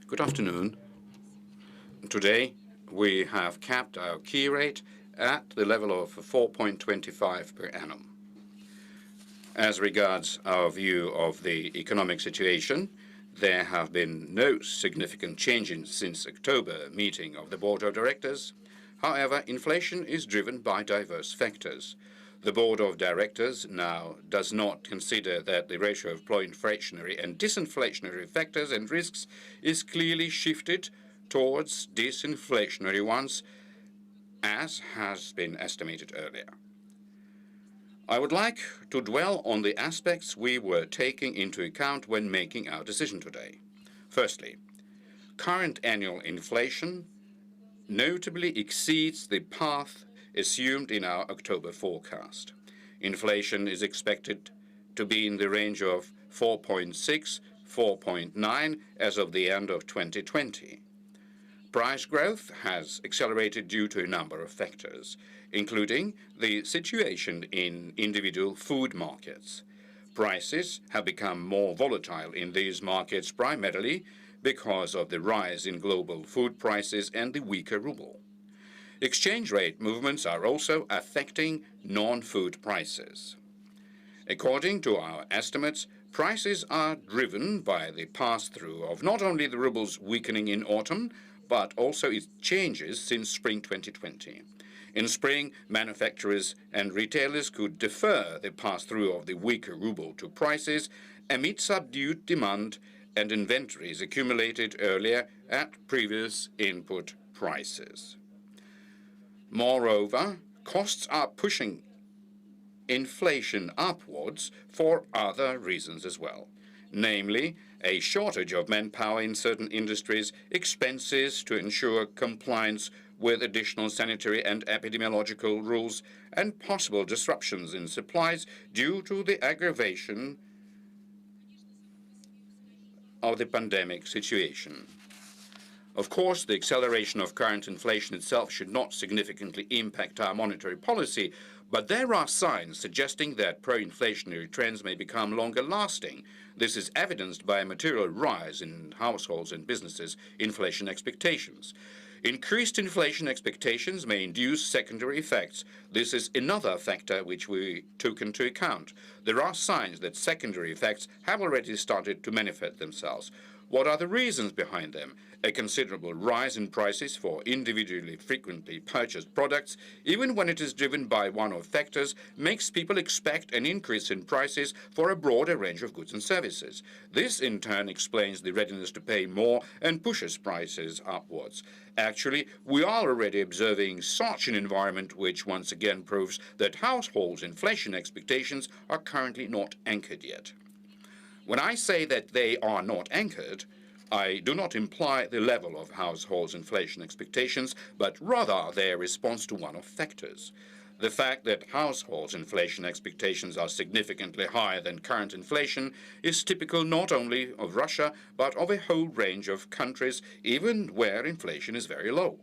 Good afternoon. Today we have capped our key rate at the level of 4.25 per annum. As regards our view of the economic situation, there have been no significant changes since October meeting of the Board of Directors. However, inflation is driven by diverse factors. The Board of Directors now does not consider that the ratio of pro-inflationary and disinflationary factors and risks is clearly shifted towards disinflationary ones, as has been estimated earlier. I would like to dwell on the aspects we were taking into account when making our decision today. Firstly, current annual inflation notably exceeds the path assumed in our October forecast. Inflation is expected to be in the range of 4.6, 4.9 as of the end of 2020. Price growth has accelerated due to a number of factors, including the situation in individual food markets. Prices have become more volatile in these markets primarily because of the rise in global food prices and the weaker ruble. Exchange rate movements are also affecting non-food prices. According to our estimates, prices are driven by the pass-through of not only the ruble's weakening in autumn, but also its changes since spring 2020. In spring, manufacturers and retailers could defer the pass-through of the weaker ruble to prices amid subdued demand and inventories accumulated earlier at previous input prices. Moreover, costs are pushing inflation upwards for other reasons as well, namely a shortage of manpower in certain industries, expenses to ensure compliance with additional sanitary and epidemiological rules, and possible disruptions in supplies due to the aggravation of the pandemic situation. Of course, the acceleration of current inflation itself should not significantly impact our monetary policy, but there are signs suggesting that pro-inflationary trends may become longer-lasting. This is evidenced by a material rise in households and businesses' inflation expectations. Increased inflation expectations may induce secondary effects. This is another factor which we took into account. There are signs that secondary effects have already started to manifest themselves. What are the reasons behind them? A considerable rise in prices for individually frequently purchased products, even when it is driven by one-off factors, makes people expect an increase in prices for a broader range of goods and services. This, in turn, explains the readiness to pay more and pushes prices upwards. Actually, we are already observing such an environment which once again proves that households' inflation expectations are currently not anchored yet. When I say that they are not anchored, I do not imply the level of households' inflation expectations, but rather their response to one-off factors. The fact that households' inflation expectations are significantly higher than current inflation is typical not only of Russia, but of a whole range of countries, even where inflation is very low.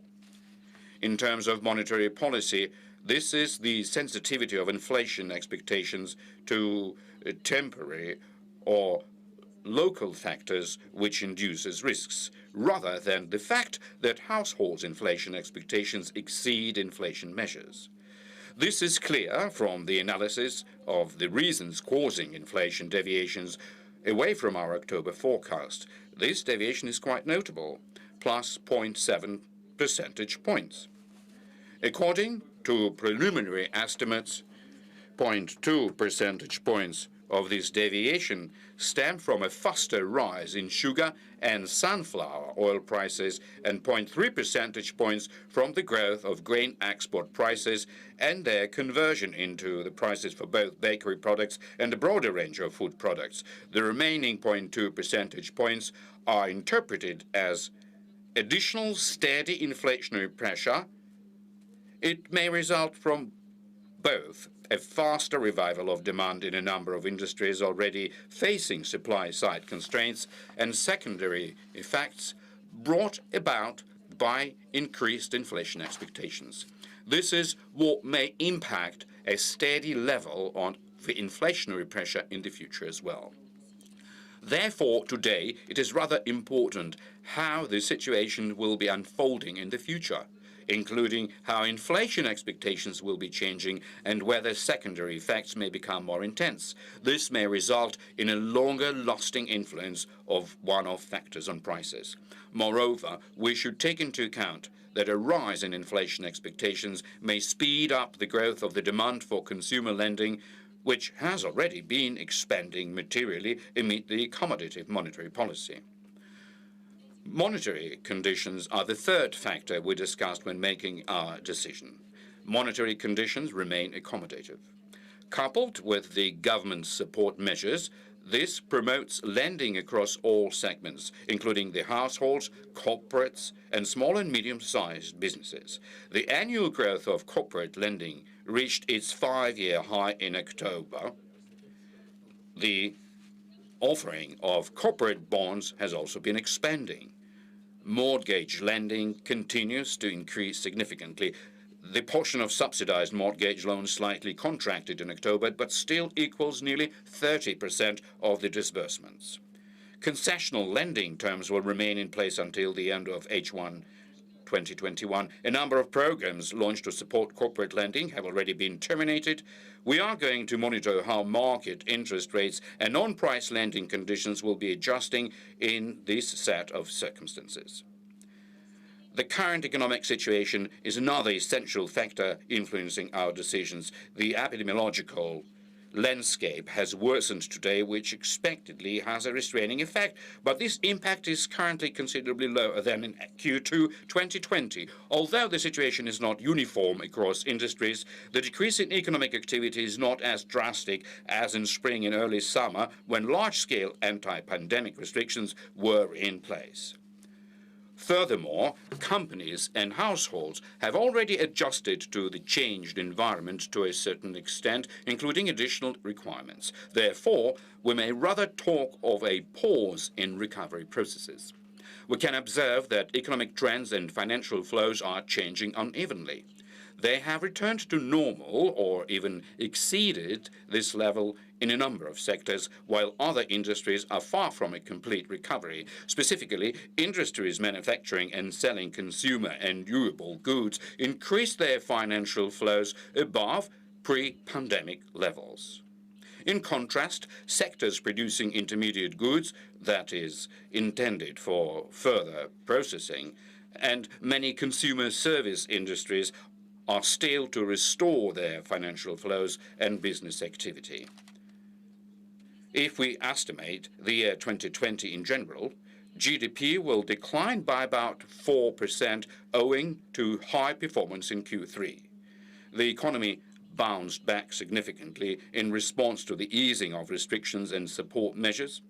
In terms of monetary policy, this is the sensitivity of inflation expectations to temporary or local factors which induces risks, rather than the fact that households' inflation expectations exceed inflation measures. This is clear from the analysis of the reasons causing inflation deviations away from our October forecast. This deviation is quite notable, plus 0.7 percentage points. According to preliminary estimates, 0.2 percentage points of this deviation stem from a faster rise in sugar and sunflower oil prices and 0.3 percentage points from the growth of grain export prices and their conversion into the prices for both bakery products and a broader range of food products. The remaining 0.2 percentage points are interpreted as additional steady inflationary pressure. It may result from both a faster revival of demand in a number of industries already facing supply-side constraints and secondary effects brought about by increased inflation expectations. This is what may impact a steady level on the inflationary pressure in the future as well. Therefore, today, it is rather important how the situation will be unfolding in the future, including how inflation expectations will be changing and whether secondary effects may become more intense. This may result in a longer-lasting influence of one-off factors on prices. Moreover, we should take into account that a rise in inflation expectations may speed up the growth of the demand for consumer lending, which has already been expanding materially amid the accommodative monetary policy. Monetary conditions are the third factor we discussed when making our decision. Monetary conditions remain accommodative. Coupled with the government's support measures, this promotes lending across all segments, including the households, corporates, and small and medium-sized businesses. The annual growth of corporate lending reached its 5-year high in October. The offering of corporate bonds has also been expanding. Mortgage lending continues to increase significantly. The portion of subsidized mortgage loans slightly contracted in October, but still equals nearly 30% of the disbursements. Concessional lending terms will remain in place until the end of H1 2021. A number of programs launched to support corporate lending have already been terminated. We are going to monitor how market interest rates and non-price lending conditions will be adjusting in this set of circumstances. The current economic situation is another essential factor influencing our decisions. The epidemiological landscape has worsened today, which expectedly has a restraining effect, but this impact is currently considerably lower than in Q2 2020. Although the situation is not uniform across industries, the decrease in economic activity is not as drastic as in spring and early summer, when large-scale anti-pandemic restrictions were in place. Furthermore, companies and households have already adjusted to the changed environment to a certain extent, including additional requirements. Therefore, we may rather talk of a pause in recovery processes. We can observe that economic trends and financial flows are changing unevenly. They have returned to normal or even exceeded this level in a number of sectors, while other industries are far from a complete recovery. Specifically, industries manufacturing and selling consumer and durable goods increased their financial flows above pre-pandemic levels. In contrast, sectors producing intermediate goods, that is, intended for further processing, and many consumer service industries are still to restore their financial flows and business activity. If we estimate the year 2020 in general, GDP will decline by about 4% owing to high performance in Q3. The economy bounced back significantly in response to the easing of restrictions and support measures.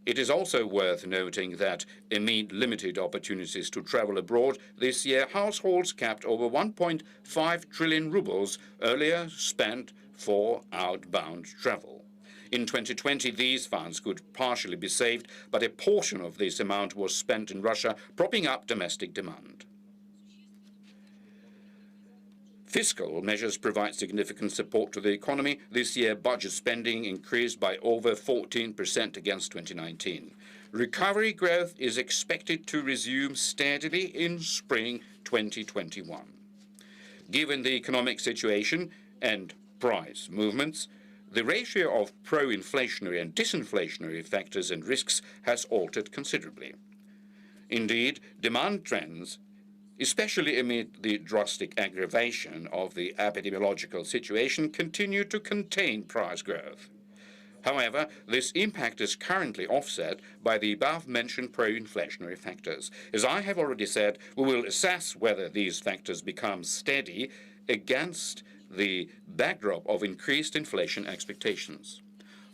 It is also worth noting that amid limited opportunities to travel abroad this year, households kept over 1.5 trillion rubles earlier spent for outbound travel. In 2020, these funds could partially be saved, but a portion of this amount was spent in Russia, propping up domestic demand. Fiscal measures provide significant support to the economy. This year, budget spending increased by over 14% against 2019. Recovery growth is expected to resume steadily in spring 2021. Given the economic situation and price movements, the ratio of pro-inflationary and disinflationary factors and risks has altered considerably. Indeed, demand trends, especially amid the drastic aggravation of the epidemiological situation, continue to contain price growth. However, this impact is currently offset by the above-mentioned pro-inflationary factors. As I have already said, we will assess whether these factors become steady against the backdrop of increased inflation expectations.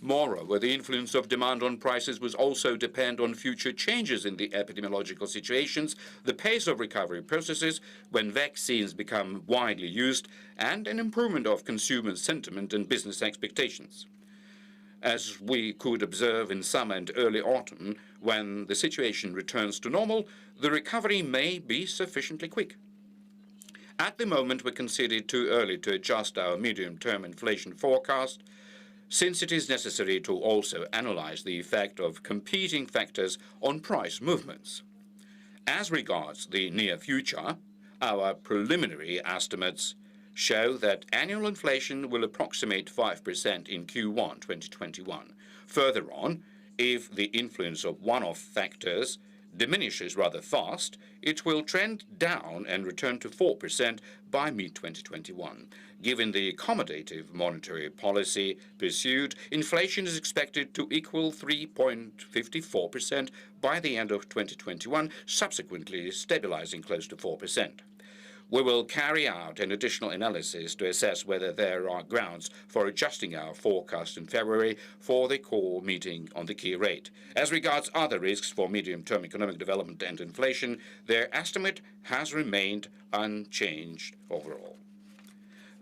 Moreover, the influence of demand on prices will also depend on future changes in the epidemiological situations, the pace of recovery processes when vaccines become widely used, and an improvement of consumer sentiment and business expectations. As we could observe in summer and early autumn, when the situation returns to normal, the recovery may be sufficiently quick. At the moment, we consider it too early to adjust our medium-term inflation forecast. since it is necessary to also analyze the effect of competing factors on price movements. As regards the near future, our preliminary estimates show that annual inflation will approximate 5% in Q1 2021. Further on, if the influence of one-off factors diminishes rather fast, it will trend down and return to 4% by mid-2021. Given the accommodative monetary policy pursued, inflation is expected to equal 3.54% by the end of 2021, subsequently stabilizing close to 4%. We will carry out an additional analysis to assess whether there are grounds for adjusting our forecast in February for the core meeting on the key rate. As regards other risks for medium-term economic development and inflation, their estimate has remained unchanged overall.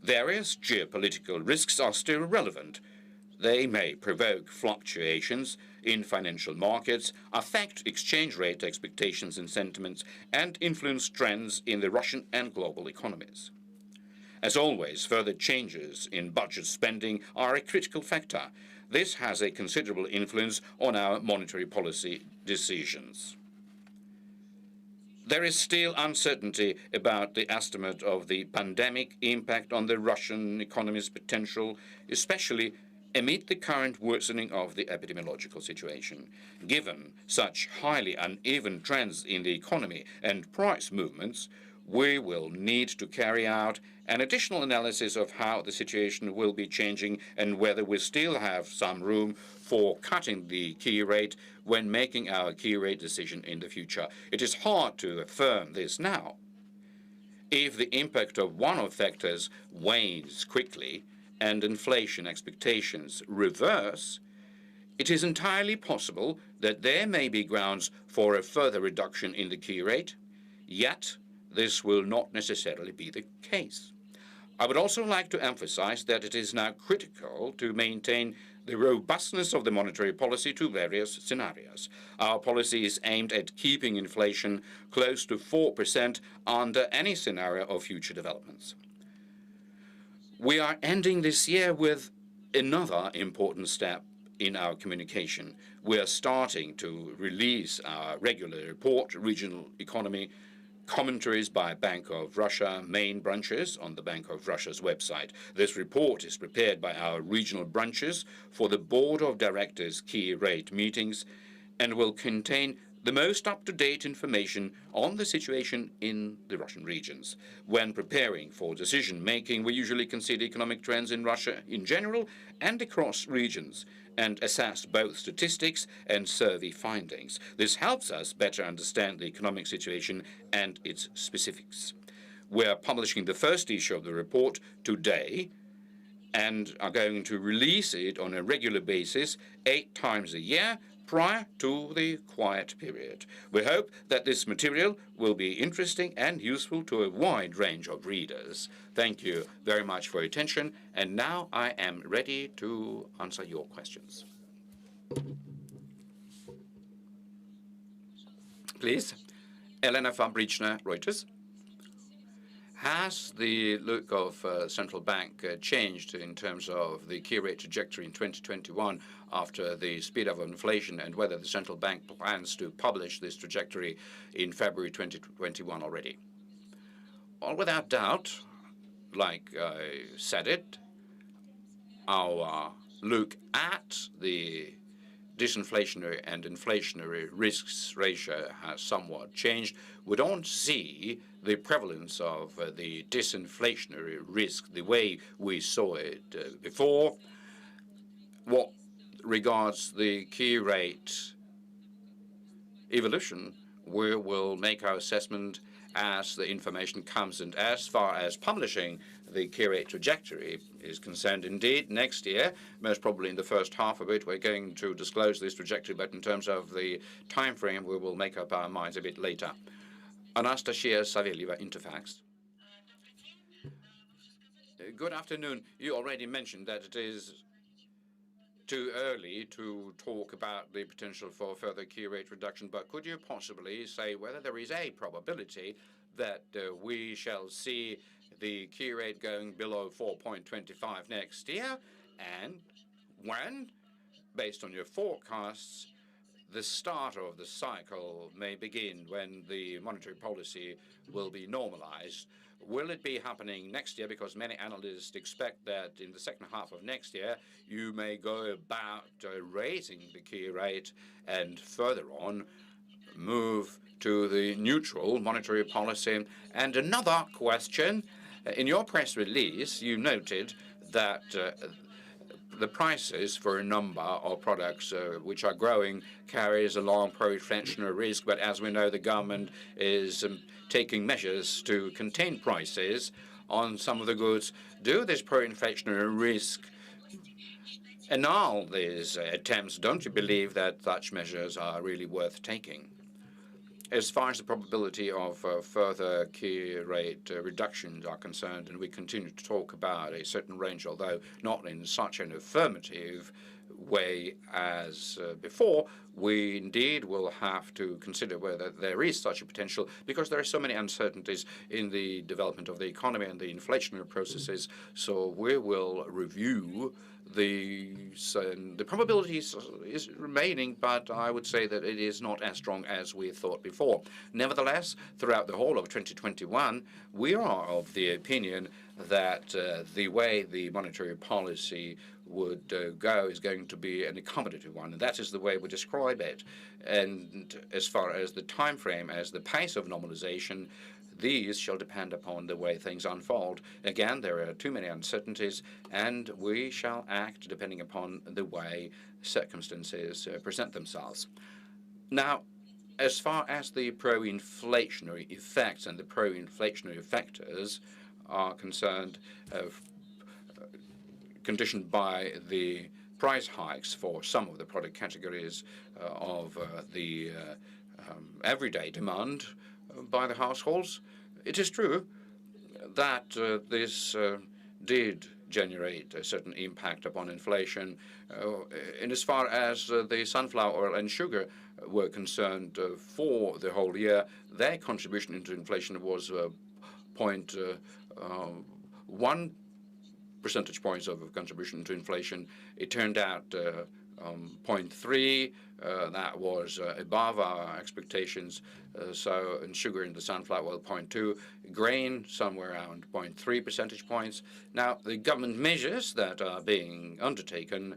Various geopolitical risks are still relevant. They may provoke fluctuations in financial markets, affect exchange rate expectations and sentiments, and influence trends in the Russian and global economies. As always, further changes in budget spending are a critical factor. This has a considerable influence on our monetary policy decisions. There is still uncertainty about the estimate of the pandemic impact on the Russian economy's potential, especially amid the current worsening of the epidemiological situation. Given such highly uneven trends in the economy and price movements, we will need to carry out an additional analysis of how the situation will be changing and whether we still have some room for cutting the key rate when making our key rate decision in the future. It is hard to affirm this now. If the impact of one-off factors wanes quickly, and inflation expectations reverse, it is entirely possible that there may be grounds for a further reduction in the key rate, yet this will not necessarily be the case. I would also like to emphasize that it is now critical to maintain the robustness of the monetary policy to various scenarios. Our policy is aimed at keeping inflation close to 4% under any scenario of future developments. We are ending this year with another important step in our communication. We are starting to release our regular report, Regional Economy, commentaries by Bank of Russia main branches on the Bank of Russia's website. This report is prepared by our regional branches for the Board of Directors key rate meetings and will contain the most up-to-date information on the situation in the Russian regions. When preparing for decision-making, we usually consider economic trends in Russia in general and across regions, and assess both statistics and survey findings. This helps us better understand the economic situation and its specifics. We are publishing the first issue of the report today and are going to release it on a regular basis 8 times a year prior to the quiet period. We hope that this material will be interesting and useful to a wide range of readers. Thank you very much for your attention, and now I am ready to answer your questions. Please, Elena Fabricna, Reuters. Has the look of central bank changed in terms of the key rate trajectory in 2021 after the speed of inflation, and whether the central bank plans to publish this trajectory in February 2021 already? Well, without doubt, like I said it, our look at the disinflationary and inflationary risks ratio has somewhat changed. We don't see the prevalence of the disinflationary risk the way we saw it before. What regards the key rate evolution, we will make our assessment as the information comes. And as far as publishing the key rate trajectory is concerned, indeed, next year, most probably in the first half of it, we're going to disclose this trajectory, but in terms of the time frame, we will make up our minds a bit later. Anastasia Savelyeva, Interfax. Good afternoon. You already mentioned that it is too early to talk about the potential for further key rate reduction, but could you possibly say whether there is a probability that we shall see the key rate going below 4.25 next year, and when, based on your forecasts, the start of the cycle may begin, when the monetary policy will be normalized? Will it be happening next year? Because many analysts expect that in the second half of next year, you may go about raising the key rate and further on move to the neutral monetary policy. And another question, in your press release, you noted that the prices for a number of products which are growing carries a long pro-inflationary risk, but as we know, the government is taking measures to contain prices on some of the goods. Do this pro-inflationary risk annul these attempts? Don't you believe that such measures are really worth taking? As far as the probability of further key rate reductions are concerned, and we continue to talk about a certain range, although not in such an affirmative way as before, we indeed will have to consider whether there is such a potential, because there are so many uncertainties in the development of the economy and the inflationary processes. So we will review the probability is remaining, but I would say that it is not as strong as we thought before. Nevertheless, throughout the whole of 2021, we are of the opinion that the way the monetary policy would go is going to be an accommodative one, and that is the way we describe it. And as far as the time frame, as the pace of normalization, these shall depend upon the way things unfold. Again, there are too many uncertainties, and we shall act depending upon the way circumstances present themselves. Now, as far as the pro-inflationary effects and the pro-inflationary factors are concerned, conditioned by the price hikes for some of the product categories of the everyday demand by the households, it is true that this did generate a certain impact upon inflation. And as far as the sunflower oil and sugar were concerned, for the whole year, their contribution into inflation was 0.1 percentage points of contribution to inflation. It turned out 0.3. That was above our expectations. So in sugar and the sunflower oil, 0.2. Grain, somewhere around 0.3 percentage points. Now, the government measures that are being undertaken,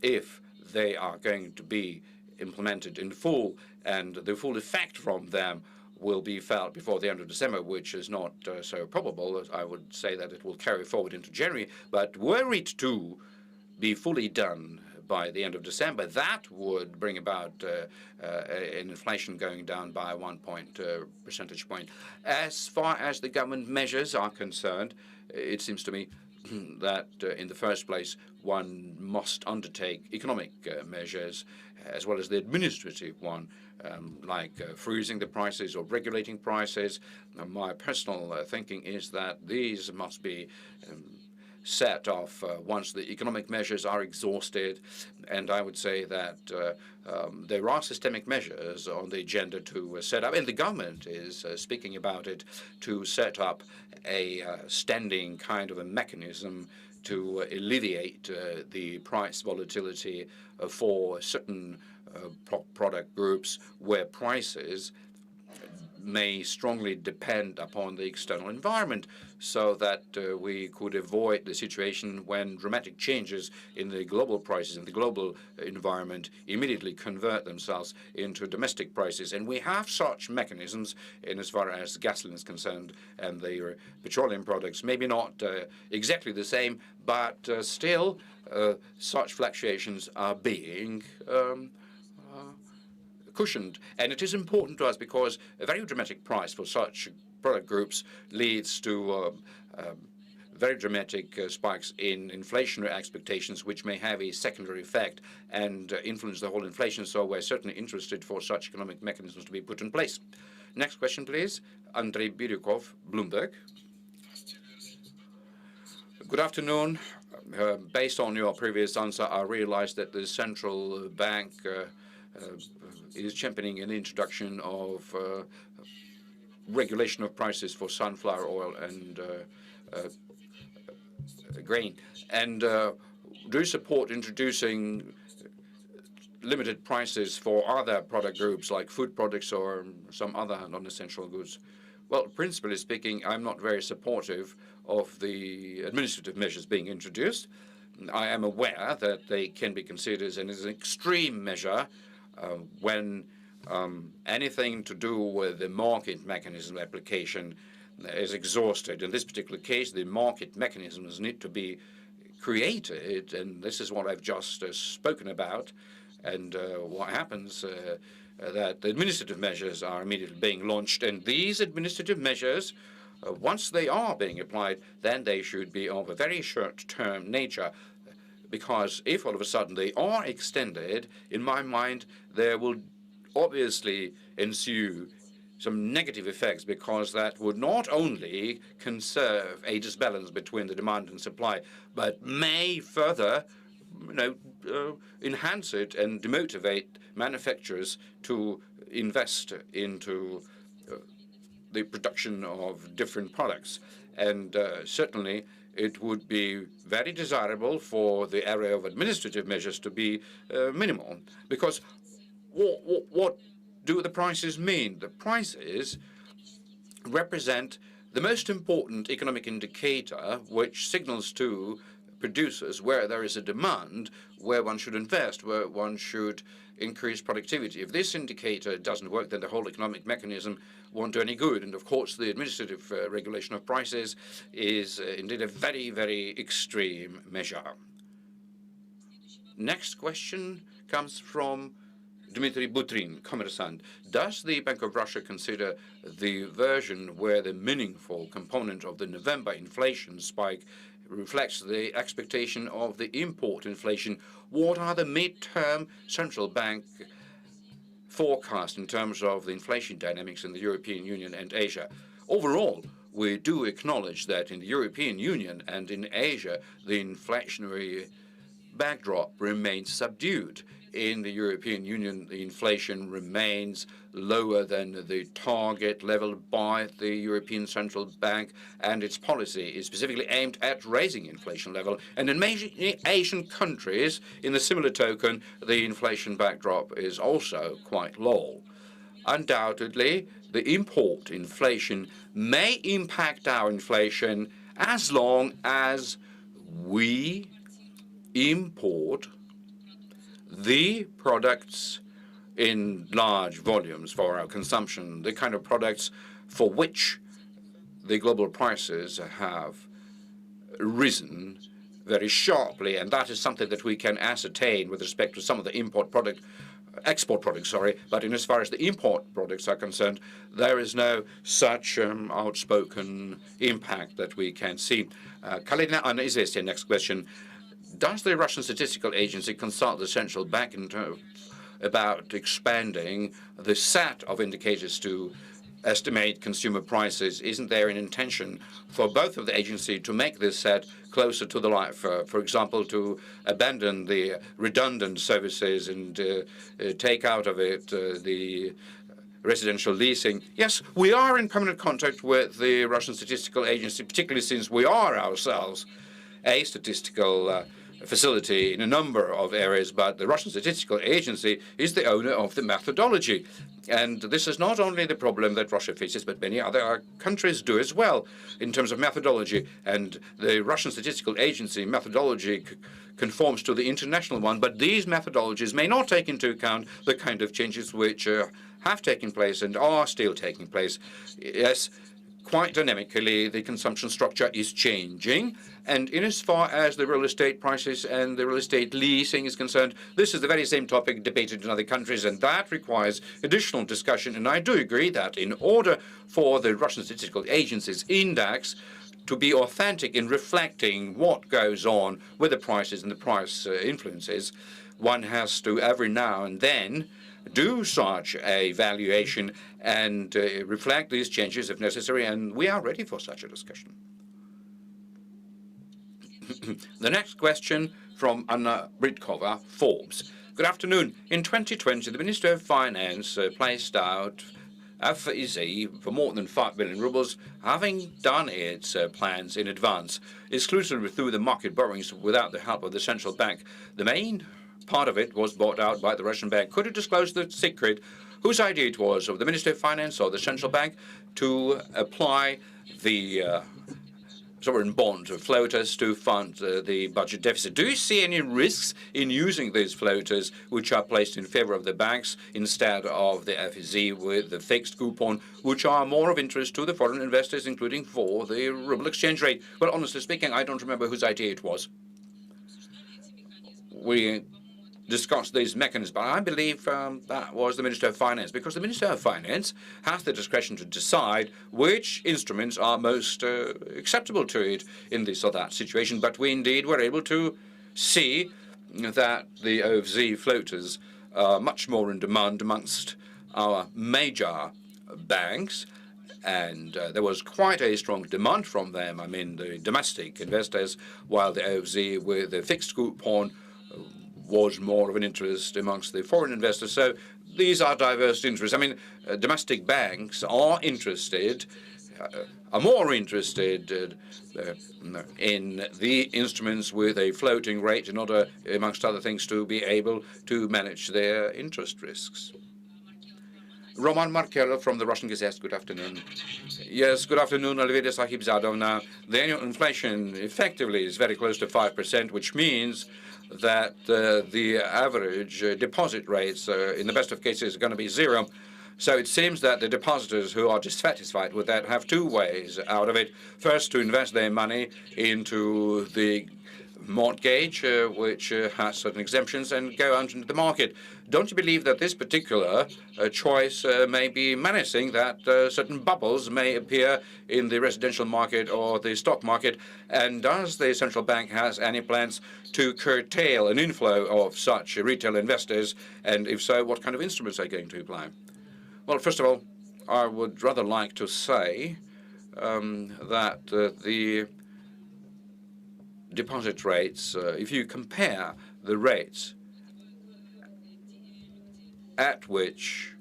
if they are going to be implemented in full, and the full effect from them will be felt before the end of December, which is not so probable. I would say that it will carry forward into January. But were it to be fully done by the end of December, that would bring about an inflation going down by 1 percentage point. As far as the government measures are concerned, it seems to me that in the first place, one must undertake economic measures as well as the administrative one, like freezing the prices or regulating prices. My personal thinking is that these must be set off once the economic measures are exhausted. And I would say that there are systemic measures on the agenda to set up, and the government is speaking about it, to set up a standing kind of a mechanism to alleviate the price volatility for certain product groups where prices may strongly depend upon the external environment, so that we could avoid the situation when dramatic changes in the global prices and the global environment immediately convert themselves into domestic prices. And we have such mechanisms in as far as gasoline is concerned and the petroleum products. Maybe not exactly the same, but still such fluctuations are being cushioned. And it is important to us because a very dramatic price for such product groups leads to very dramatic spikes in inflationary expectations, which may have a secondary effect and influence the whole inflation. So we're certainly interested for such economic mechanisms to be put in place. Next question, please. Andrei Biryukov, Bloomberg. Good afternoon. Based on your previous answer, I realized that the central bank is championing an introduction of regulation of prices for sunflower oil and grain. And do support introducing limited prices for other product groups like food products or some other non-essential goods? Well, principally speaking, I'm not very supportive of the administrative measures being introduced. I am aware that they can be considered as an extreme measure when anything to do with the market mechanism application is exhausted. In this particular case, the market mechanisms need to be created, and this is what I've just spoken about. And what happens that the administrative measures are immediately being launched, and these administrative measures, once they are being applied, then they should be of a very short-term nature, because if all of a sudden they are extended, in my mind, there will obviously ensue some negative effects, because that would not only conserve a disbalance between the demand and supply, but may further enhance it and demotivate manufacturers to invest into the production of different products. And certainly it would be very desirable for the area of administrative measures to be minimal, because what do the prices mean? The prices represent the most important economic indicator which signals to producers where there is a demand, where one should invest, where one should increase productivity. If this indicator doesn't work, then the whole economic mechanism won't do any good. And of course, the administrative regulation of prices is indeed a very, very extreme measure. Next question comes from Dmitry Butrin, Kommersant. Does the Bank of Russia consider the version where the meaningful component of the November inflation spike reflects the expectation of the import inflation? What are the mid-term central bank forecasts in terms of the inflation dynamics in the European Union and Asia? Overall, we do acknowledge that in the European Union and in Asia, the inflationary backdrop remains subdued. In the European Union, the inflation remains lower than the target level by the European Central Bank, and its policy is specifically aimed at raising inflation level. And in major Asian countries, in the similar token, the inflation backdrop is also quite low. Undoubtedly, the import inflation may impact our inflation as long as we import the products in large volumes for our consumption, the kind of products for which the global prices have risen very sharply, and that is something that we can ascertain with respect to some of the export products, but in as far as the import products are concerned, there is no such outspoken impact that we can see. Kalina Izvestia, next question. Does the Russian Statistical Agency consult the central bank about expanding the set of indicators to estimate consumer prices? Isn't there an intention for both of the agencies to make this set closer to the life? For example, to abandon the redundant services and take out of it the residential leasing? Yes, we are in permanent contact with the Russian Statistical Agency, particularly since we are ourselves a statistical facility in a number of areas, but the Russian Statistical Agency is the owner of the methodology. And this is not only the problem that Russia faces, but many other countries do as well in terms of methodology. And the Russian Statistical Agency methodology conforms to the international one, but these methodologies may not take into account the kind of changes which have taken place and are still taking place. Yes, quite dynamically, the consumption structure is changing. And in as far as the real estate prices and the real estate leasing is concerned, this is the very same topic debated in other countries, and that requires additional discussion. And I do agree that in order for the Russian Statistical Agency's index to be authentic in reflecting what goes on with the prices and the price influences, one has to every now and then do such a valuation and reflect these changes if necessary, and we are ready for such a discussion. The next question from Anna Britkova, Forbes. Good afternoon. In 2020, the Minister of Finance placed out FEZ for more than 5 billion rubles, having done its plans in advance, exclusively through the market borrowings without the help of the central bank. The main part of it was bought out by the Russian bank. Could it disclose the secret? Whose idea it was, of the Ministry of Finance or the central bank, to apply the sovereign bond floaters to fund the budget deficit? Do you see any risks in using these floaters, which are placed in favor of the banks instead of the FEZ with the fixed coupon, which are more of interest to the foreign investors, including for the ruble exchange rate? Well, honestly speaking, I don't remember whose idea it was. We discussed these mechanisms, but I believe that was the Minister of Finance, because the Minister of Finance has the discretion to decide which instruments are most acceptable to it in this or that situation. But we indeed were able to see that the OFZ floaters are much more in demand amongst our major banks, and there was quite a strong demand from them, I mean the domestic investors, while the OFZ with the fixed coupon was more of an interest amongst the foreign investors. So these are diverse interests. I mean, domestic banks are interested, are more interested in the instruments with a floating rate in order, amongst other things, to be able to manage their interest risks. Roman Markel from the Russian Gazette. Good afternoon. Yes, good afternoon, Elvira Nabiullina. The annual inflation effectively is very close to 5%, which means that the average deposit rates, in the best of cases, are going to be zero. So it seems that the depositors who are dissatisfied with that have two ways out of it. First, to invest their money into the mortgage, which has certain exemptions, and go out into the market. Don't you believe that this particular choice may be menacing, that certain bubbles may appear in the residential market or the stock market? And does the central bank has any plans to curtail an inflow of such retail investors? And if so, what kind of instruments are you going to apply? Well, first of all, I would rather like to say that the deposit rates, if you compare the rates at which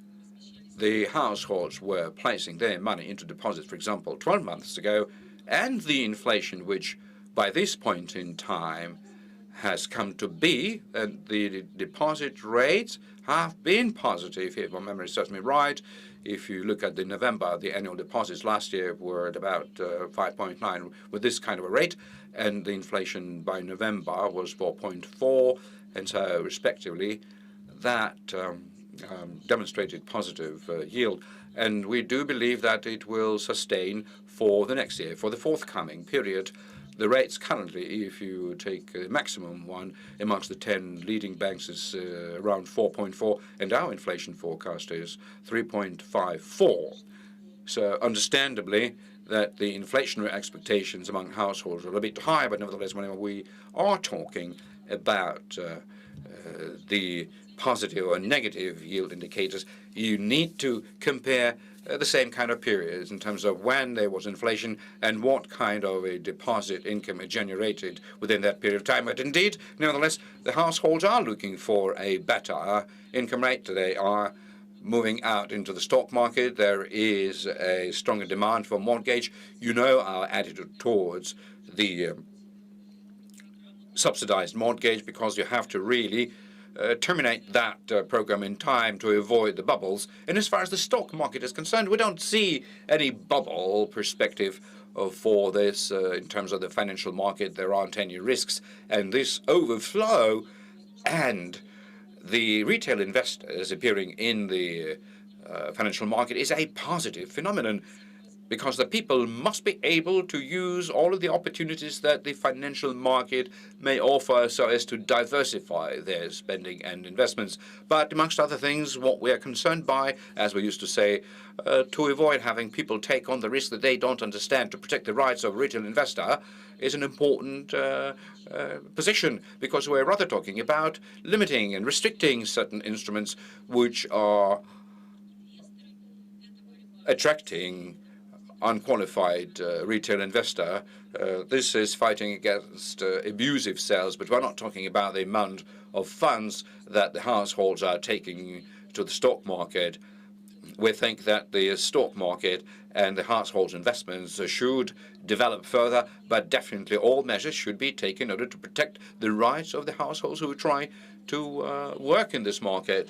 the households were placing their money into deposits, for example, 12 months ago, and the inflation which by this point in time has come to be, the deposit rates have been positive, if my memory serves me right. If you look at the November, the annual deposits last year were at about 5.9 with this kind of a rate, and the inflation by November was 4.4, and so respectively that demonstrated positive yield. And we do believe that it will sustain for the next year, for the forthcoming period. The rates currently, if you take the maximum one amongst the 10 leading banks, is around 4.4, and our inflation forecast is 3.54. So understandably, that the inflationary expectations among households are a bit high, but nevertheless, whenever we are talking about the positive or negative yield indicators, you need to compare the same kind of periods in terms of when there was inflation and what kind of a deposit income it generated within that period of time. But indeed, nevertheless, the households are looking for a better income rate. They are moving out into the stock market. There is a stronger demand for mortgage. You know our attitude towards the subsidized mortgage, because you have to really terminate that program in time to avoid the bubbles. And as far as the stock market is concerned, we don't see any bubble perspective for this in terms of the financial market. There aren't any risks. And this overflow and the retail investors appearing in the financial market is a positive phenomenon, because the people must be able to use all of the opportunities that the financial market may offer so as to diversify their spending and investments. But amongst other things, what we are concerned by, as we used to say, to avoid having people take on the risk that they don't understand, to protect the rights of a retail investor, is an important position, because we're rather talking about limiting and restricting certain instruments which are attracting unqualified retail investor. This is fighting against abusive sales, but we're not talking about the amount of funds that the households are taking to the stock market. we think that the stock market and the household investments should develop further, but definitely all measures should be taken in order to protect the rights of the households who try to work in this market.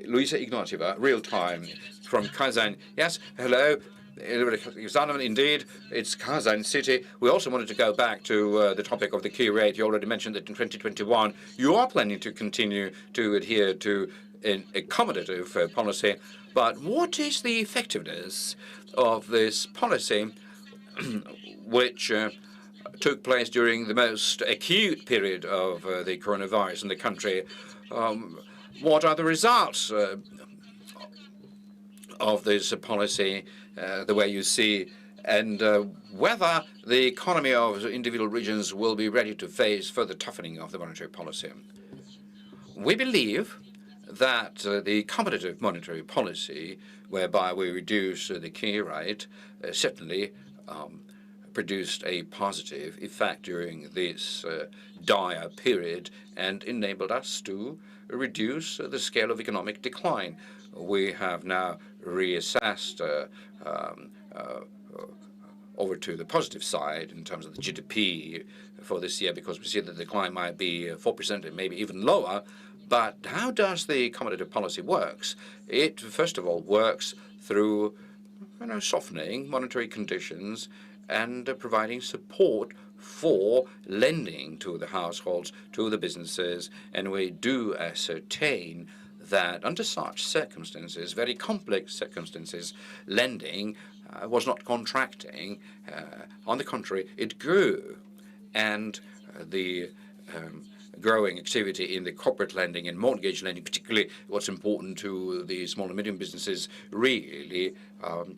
Luisa Ignatieva, real time from Kazan. Yes, hello. Indeed, it's Kazan City. We also wanted to go back to the topic of the key rate. You already mentioned that in 2021 you are planning to continue to adhere to an accommodative policy. But what is the effectiveness of this policy, which took place during the most acute period of the coronavirus in the country? What are the results of this policy, the way you see, and whether the economy of individual regions will be ready to face further toughening of the monetary policy? We believe that the accommodative monetary policy, whereby we reduce the key rate, certainly produced a positive effect during this dire period and enabled us to reduce the scale of economic decline. We have now reassessed over to the positive side in terms of the GDP for this year, because we see that the decline might be 4% and maybe even lower. But how does the accommodative policy works? It, first of all, works through softening monetary conditions and providing support for lending to the households, to the businesses. And we do ascertain that under such circumstances, very complex circumstances, lending was not contracting. On the contrary, it grew. And the growing activity in the corporate lending and mortgage lending, particularly what's important to the small and medium businesses, really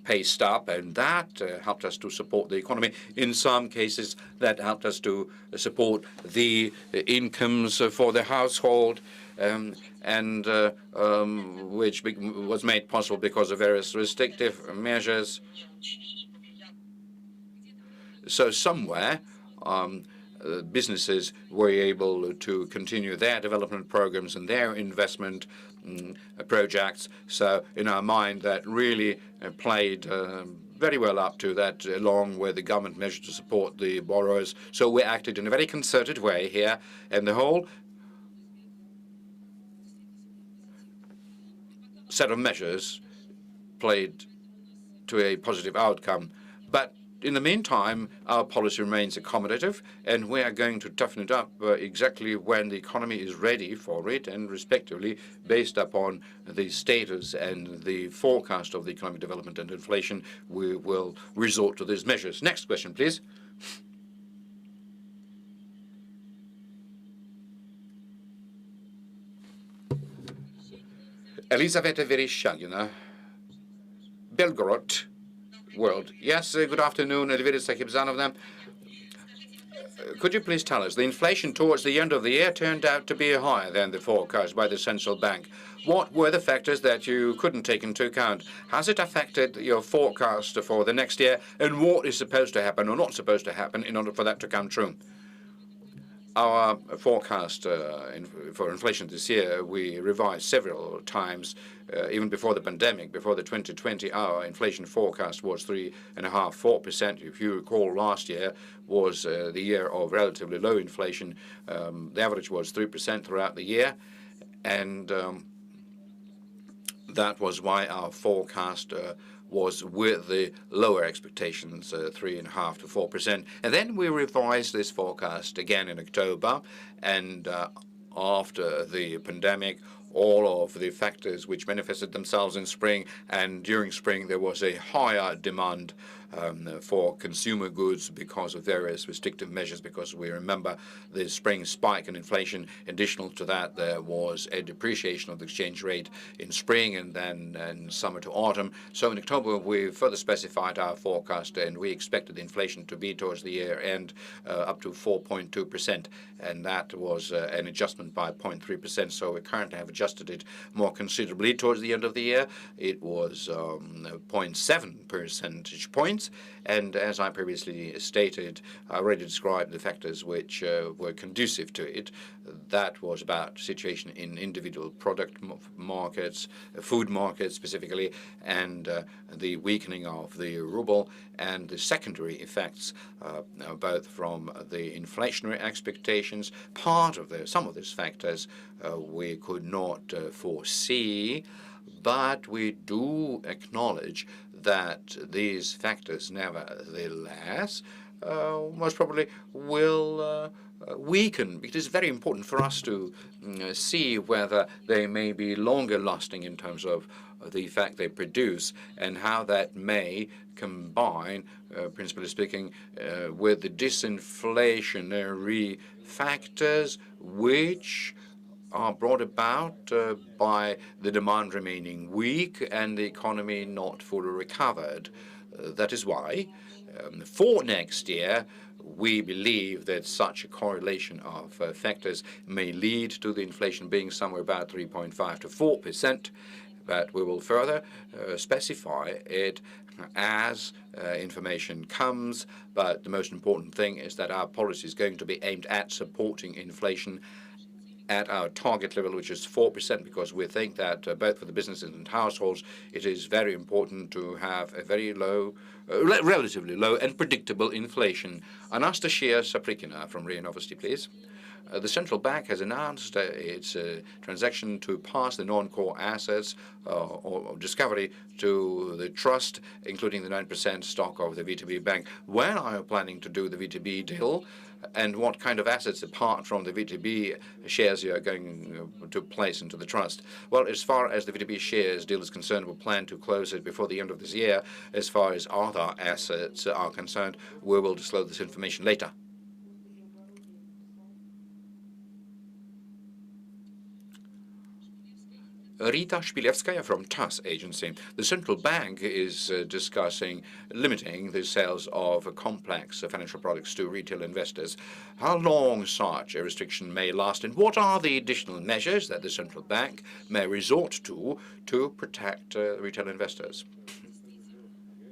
paced up, and that helped us to support the economy. In some cases, that helped us to support the incomes for the household, and which was made possible because of various restrictive measures. So somewhere, businesses were able to continue their development programs and their investment projects. So in our mind, that really played very well up to that, along with the government measures to support the borrowers. So we acted in a very concerted way here, and the whole set of measures played to a positive outcome. But in the meantime, our policy remains accommodative, and we are going to toughen it up exactly when the economy is ready for it, and respectively, based upon the status and the forecast of the economic development and inflation, we will resort to these measures. Next question, please. Elizaveta Vereshchagina, Belgorod World. Yes, good afternoon, Elvira Nabiullina. Could you please tell us, the inflation towards the end of the year turned out to be higher than the forecast by the central bank. What were the factors that you couldn't take into account? Has it affected your forecast for the next year? And what is supposed to happen or not supposed to happen in order for that to come true? Our forecast for inflation this year, we revised several times, even before the pandemic, before the 2020, our inflation forecast was 3.5–4%. If you recall, last year was the year of relatively low inflation. The average was 3% throughout the year, and that was why our forecast was with the lower expectations, 3.5–4%. And then we revised this forecast again in October, and after the pandemic, all of the factors which manifested themselves in spring, and during spring there was a higher demand for consumer goods because of various restrictive measures, because we remember the spring spike in inflation. Additional to that, there was a depreciation of the exchange rate in spring and then in summer to autumn. So in October, we further specified our forecast, and we expected the inflation to be towards the year end up to 4.2%, and that was an adjustment by 0.3%. So we currently have adjusted it more considerably towards the end of the year. It was 0.7 percentage points. points. And as I previously stated, I already described the factors which were conducive to it. That was about situation in individual product markets, food markets specifically, and the weakening of the ruble, and the secondary effects, both from the inflationary expectations. Some of these factors we could not foresee, but we do acknowledge that these factors, nevertheless, most probably will weaken. It is very important for us to see whether they may be longer lasting in terms of the effect they produce, and how that may combine, principally speaking, with the disinflationary factors which are brought about by the demand remaining weak and the economy not fully recovered. That is why, for next year, we believe that such a correlation of factors may lead to the inflation being somewhere about 3.5 to 4%, but we will further specify it as information comes. But the most important thing is that our policy is going to be aimed at supporting inflation at our target level, which is 4%, because we think that both for the businesses and households, it is very important to have a very low, relatively low and predictable inflation. Anastasia Saprikina from RIA Novosti, please. The central bank has announced its transaction to pass the non-core assets or discovery to the trust, including the 9% stock of the VTB bank. When are you planning to do the VTB deal? And what kind of assets, apart from the VTB shares, you are going to place into the trust? Well, as far as the VTB shares deal is concerned, we plan to close it before the end of this year. As far as other assets are concerned, we will disclose this information later. Rita Shpilevskaya from TASS agency. The central bank is discussing limiting the sales of complex financial products to retail investors. How long such a restriction may last, and what are the additional measures that the central bank may resort to protect retail investors?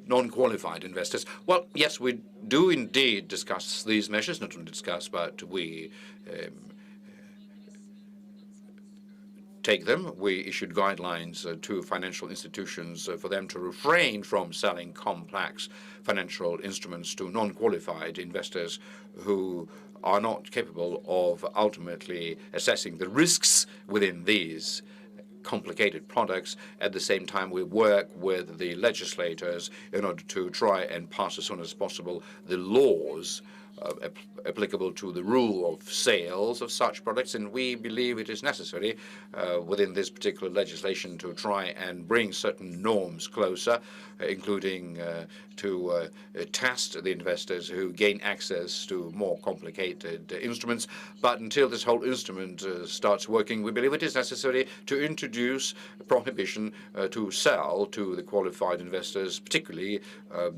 Non-qualified investors. Well, yes, we do indeed discuss these measures, not only discuss, but we take them. We issued guidelines to financial institutions for them to refrain from selling complex financial instruments to non-qualified investors who are not capable of ultimately assessing the risks within these complicated products. At the same time, we work with the legislators in order to try and pass as soon as possible the laws applicable to the rule of sales of such products, and we believe it is necessary within this particular legislation to try and bring certain norms closer, including to test the investors who gain access to more complicated instruments. But until this whole instrument starts working, we believe it is necessary to introduce a prohibition to sell to the qualified investors, particularly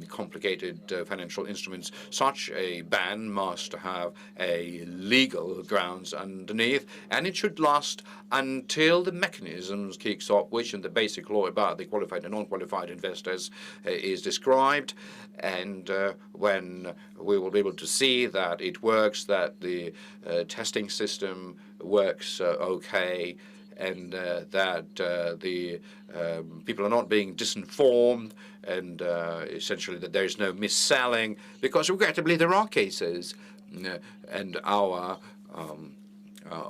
complicated financial instruments. Such a ban must have a legal grounds underneath, and it should last until the mechanisms kicks off, which in the basic law about the qualified and non-qualified investors is described. And when we will be able to see that it works, that the testing system works okay, and that the people are not being disinformed, and essentially that there is no mis-selling, because regrettably there are cases, and our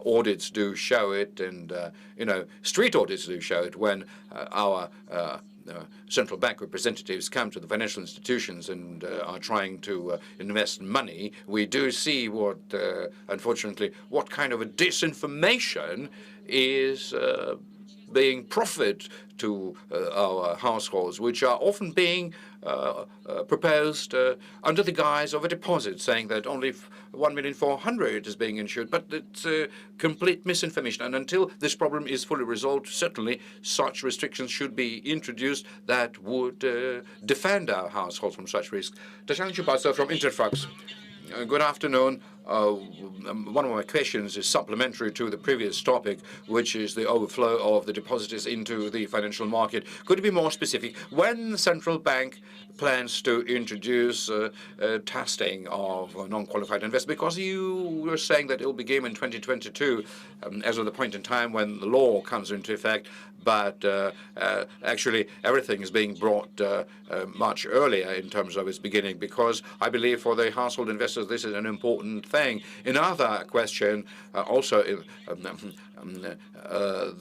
audits do show it, and street audits do show it, when our central bank representatives come to the financial institutions and are trying to invest money. We do see what, unfortunately, what kind of a disinformation is being proffered to our households, which are often being proposed under the guise of a deposit, saying that only 1,400,000 is being insured, but it's complete misinformation. And until this problem is fully resolved, certainly such restrictions should be introduced that would defend our households from such risks. Tatiana Chubasa from Interfax. Good afternoon. one of my questions is supplementary to the previous topic, which is the overflow of the depositors into the financial market. Could you be more specific? When the central bank plans to introduce testing of non-qualified investors, because you were saying that it will begin in 2022 as of the point in time when the law comes into effect, but actually everything is being brought much earlier in terms of its beginning, because I believe for the household investors this is an important thing. Another question also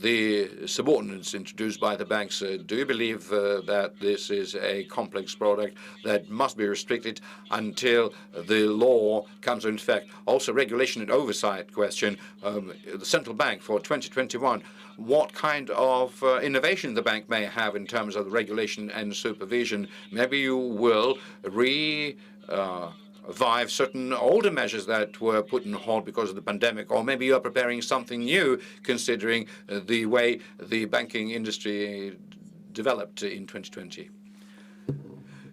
the subordinates introduced by the banks, do you believe that this is a complex product that must be restricted until the law comes into effect? Also, regulation and oversight question, the central bank for 2021, what kind of innovation the bank may have in terms of regulation and supervision? Maybe you will revive certain older measures that were put on hold because of the pandemic, or maybe you are preparing something new considering the way the banking industry developed in 2020.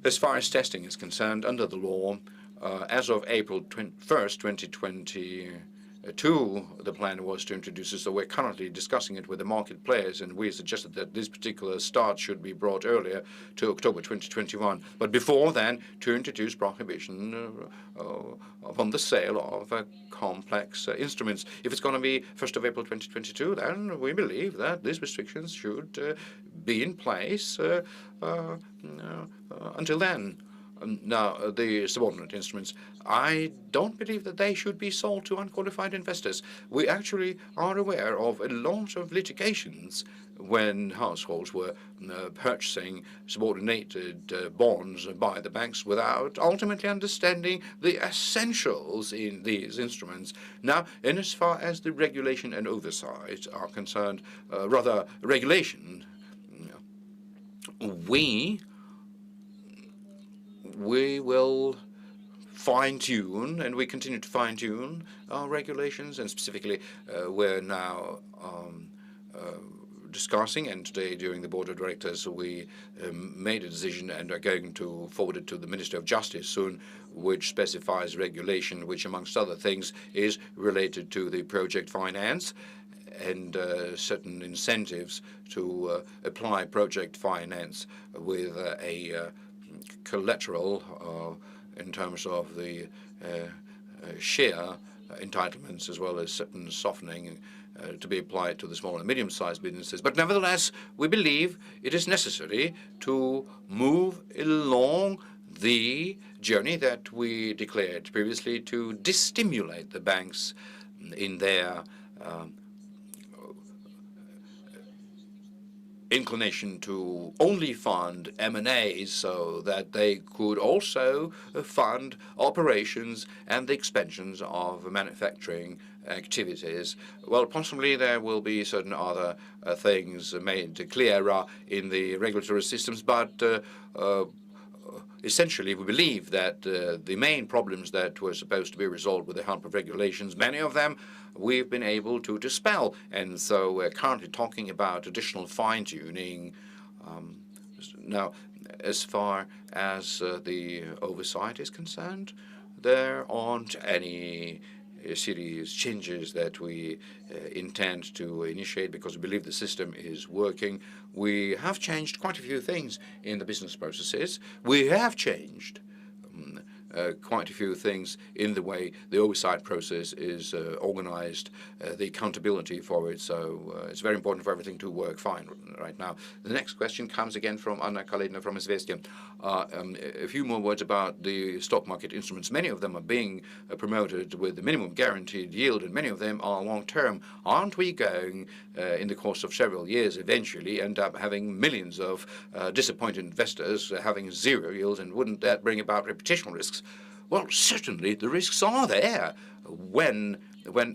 As far as testing is concerned, under the law, as of April 1st, 2022, the plan was to introduce it. So we're currently discussing it with the market players, and we suggested that this particular start should be brought earlier to October 2021. But before then, to introduce prohibition upon the sale of complex instruments. If it's going to be 1st of April 2022, then we believe that these restrictions should be in place until then. Now, the subordinate instruments, I don't believe that they should be sold to unqualified investors. We actually are aware of a lot of litigations when households were purchasing subordinated bonds by the banks without ultimately understanding the essentials in these instruments. Now, in as far as the regulation and oversight are concerned, rather regulation, we will fine-tune, and we continue to fine-tune our regulations, and specifically we're now discussing, and today during the Board of Directors we made a decision and are going to forward it to the Ministry of Justice soon, which specifies regulation which, amongst other things, is related to the project finance and certain incentives to apply project finance with a collateral in terms of the share entitlements, as well as certain softening to be applied to the small and medium-sized businesses. But nevertheless, we believe it is necessary to move along the journey that we declared previously to destimulate the banks in their inclination to only fund M&As, so that they could also fund operations and the expansions of manufacturing activities. Well, possibly there will be certain other things made clearer in the regulatory systems, but essentially we believe that the main problems that were supposed to be resolved with the help of regulations, many of them we've been able to dispel, and so we're currently talking about additional fine-tuning. Now, as far as the oversight is concerned, there aren't any serious changes that we intend to initiate, because we believe the system is working. We have changed quite a few things in the business processes. We have changed quite a few things in the way the oversight process is organized, the accountability for it. So it's very important for everything to work fine right now. The next question comes again from Anna Kalina from Izvestia. A few more words about the stock market instruments. Many of them are being promoted with the minimum guaranteed yield, and many of them are long-term. Aren't we going, in the course of several years, eventually end up having millions of disappointed investors having zero yields, and wouldn't that bring about reputational risks? Well, certainly the risks are there when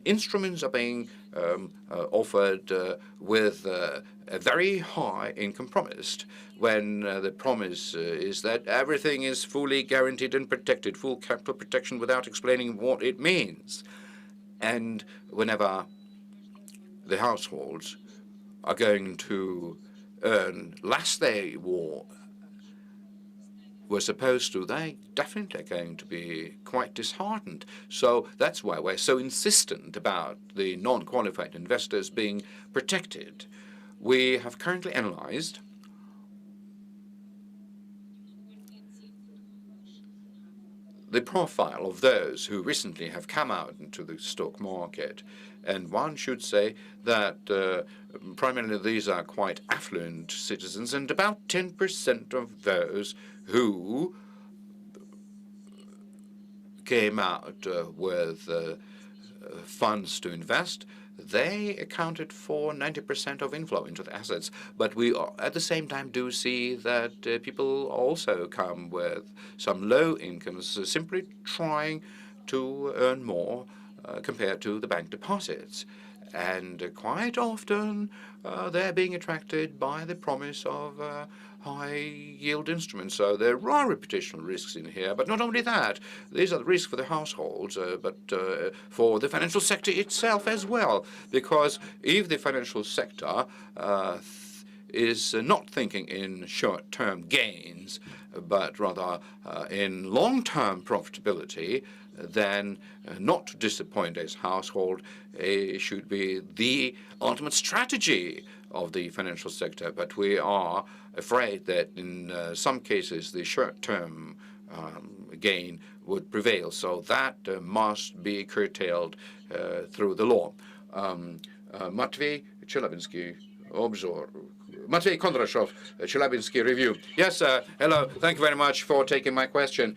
instruments are being offered with a very high income promised, when the promise is that everything is fully guaranteed and protected, full capital protection, without explaining what it means. And whenever the households are going to earn less they were were supposed to, they definitely are going to be quite disheartened. So that's why we're so insistent about the non-qualified investors being protected. We have currently analyzed the profile of those who recently have come out into the stock market. And one should say that primarily these are quite affluent citizens, and about 10% of those who came out with funds to invest, they accounted for 90% of inflow into the assets. But we at the same time do see that people also come with some low incomes, simply trying to earn more compared to the bank deposits. And quite often they're being attracted by the promise of high-yield instruments. So there are reputational risks in here. But not only that, these are the risks for the households, but for the financial sector itself as well. Because if the financial sector is not thinking in short-term gains, but rather in long-term profitability, then not to disappoint its household should be the ultimate strategy of the financial sector. But we are afraid that in some cases the short-term gain would prevail. So that must be curtailed through the law. Matvey Chelyabinski, Obzor. Matvey Kondrashov, Chelyabinski Review. Yes, hello. Thank you very much for taking my question.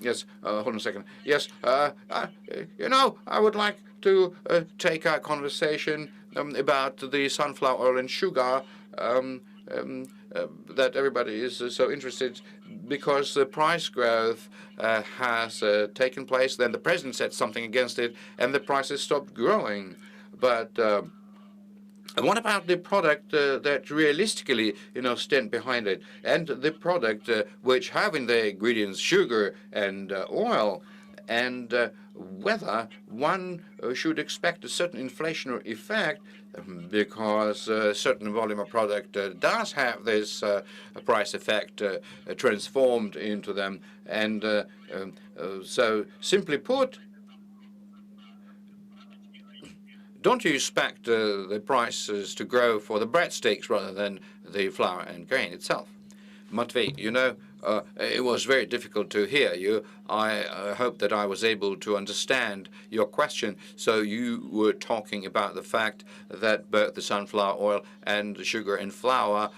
Yes, hold on a second. Yes, I would like to take a conversation about the sunflower oil and sugar that everybody is so interested, because the price growth has taken place. Then the president said something against it, and the prices stopped growing. But what about the product that realistically, stand behind it, and the product which have in their ingredients sugar and oil, and whether one should expect a certain inflationary effect because a certain volume of product does have this price effect transformed into them, and so simply put, don't you expect the prices to grow for the breadsticks rather than the flour and grain itself? Matvey, it was very difficult to hear you. I hope that I was able to understand your question. So you were talking about the fact that both the sunflower oil and the sugar and flour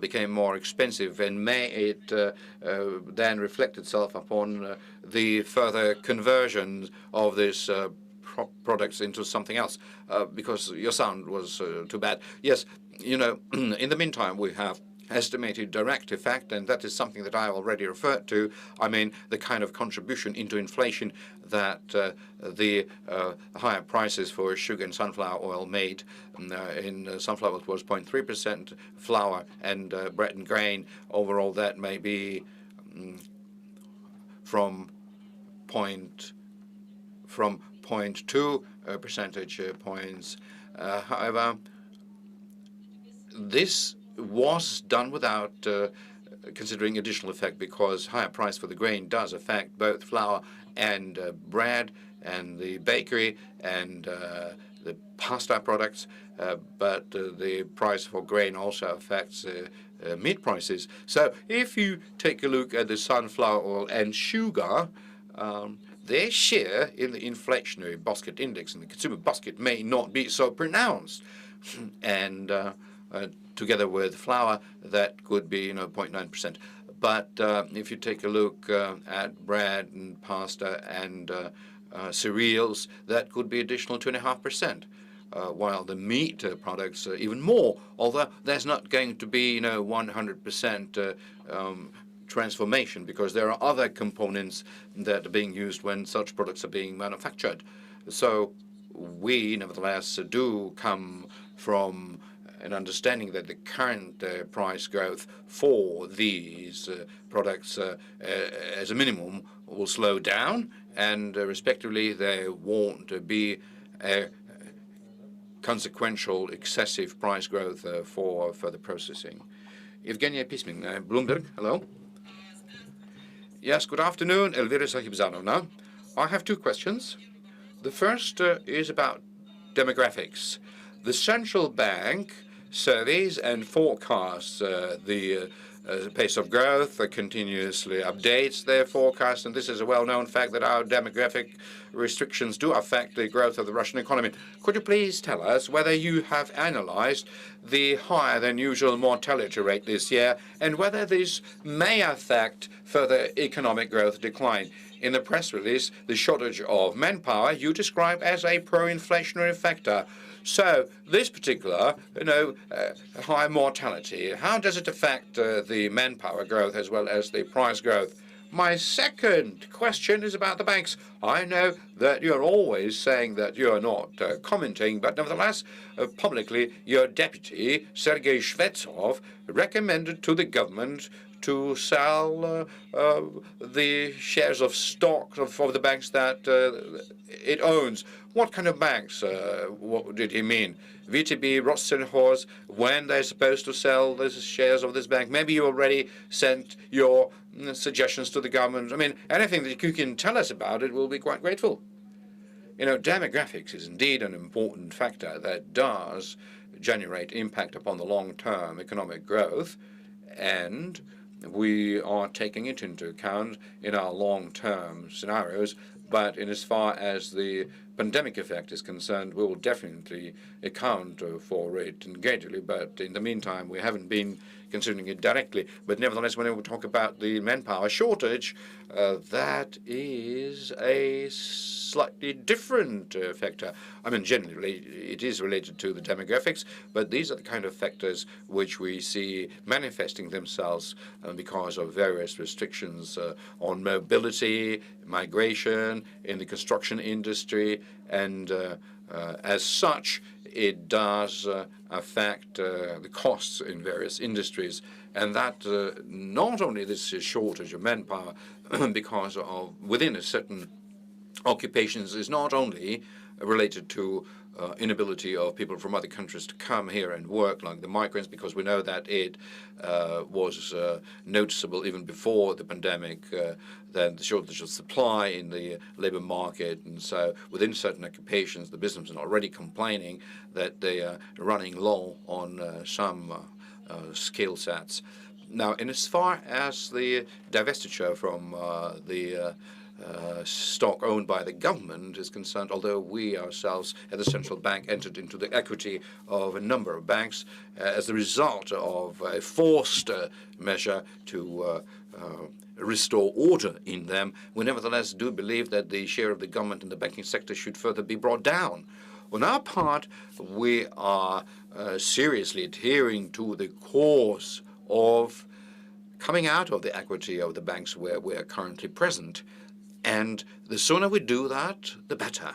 became more expensive, and may it then reflect itself upon the further conversion of this products into something else, because your sound was too bad. Yes, in the meantime, we have estimated direct effect, and that is something that I already referred to. I mean, the kind of contribution into inflation that the higher prices for sugar and sunflower oil made. In sunflower it was 0.3%, flour and bread and grain, overall that may be from 0.2 percentage points. However, this was done without considering additional effect, because higher price for the grain does affect both flour and bread and the bakery and the pasta products, but the price for grain also affects meat prices. So if you take a look at the sunflower oil and sugar, their share in the inflationary basket index and the consumer basket may not be so pronounced. And together with flour, that could be 0.9%. But if you take a look at bread and pasta and cereals, that could be additional 2.5%. While the meat products even more, although there's not going to be 100% transformation, because there are other components that are being used when such products are being manufactured. So we nevertheless do come from an understanding that the current price growth for these products as a minimum will slow down, and respectively there won't be a consequential excessive price growth for further processing. Evgenia Pismin, Bloomberg, hello. Yes, good afternoon, Elvira Nabiullina. I have two questions. The first is about demographics. The central bank surveys and forecasts the pace of growth, continuously updates their forecast, and this is a well-known fact that our demographic restrictions do affect the growth of the Russian economy. Could you please tell us whether you have analyzed the higher than usual mortality rate this year and whether this may affect further economic growth decline? In the press release, the shortage of manpower you describe as a pro-inflationary factor. So this particular, high mortality, how does it affect the manpower growth as well as the price growth? My second question is about the banks. I know that you're always saying that you're not commenting, but nevertheless, publicly, your deputy, Sergei Shvetsov, recommended to the government to sell the shares of stock of the banks that it owns. What kind of banks? What did he mean? VTB, Rothschild, when they're supposed to sell the shares of this bank? Maybe you already sent your suggestions to the government. I mean, anything that you can tell us about it, we'll be quite grateful. Demographics is indeed an important factor that does generate impact upon the long-term economic growth, and we are taking it into account in our long-term scenarios. But in as far as the pandemic effect is concerned, we will definitely account for it gradually. But in the meantime, we haven't been considering it directly. But nevertheless, when we talk about the manpower shortage, that is a slightly different factor. I mean, generally, it is related to the demographics, but these are the kind of factors which we see manifesting themselves because of various restrictions on mobility, migration, in the construction industry, and as such, it does affect the costs in various industries. And that not only this shortage of manpower because of within a certain occupations is not only related to inability of people from other countries to come here and work, like the migrants, because we know that it was noticeable even before the pandemic, then the shortage of supply in the labor market. And so within certain occupations, the businesses are already complaining that they are running low on some skill sets. Now, in as far as the divestiture from the stock owned by the government is concerned, although we ourselves at the central bank entered into the equity of a number of banks as a result of a forced measure to restore order in them, we nevertheless do believe that the share of the government in the banking sector should further be brought down. On our part, we are seriously adhering to the course of coming out of the equity of the banks where we are currently present. And the sooner we do that, the better.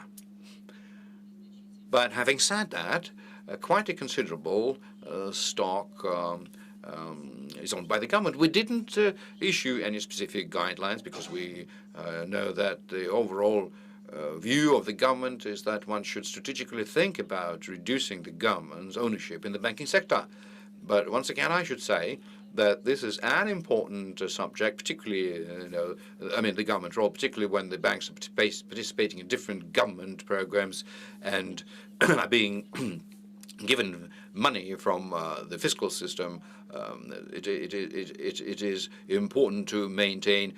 But having said that, quite a considerable stock is owned by the government. We didn't issue any specific guidelines because we know that the overall view of the government is that one should strategically think about reducing the government's ownership in the banking sector. But once again, I should say that this is an important subject, particularly, the government role, particularly when the banks are participating in different government programs and are being given money from the fiscal system. It is important to maintain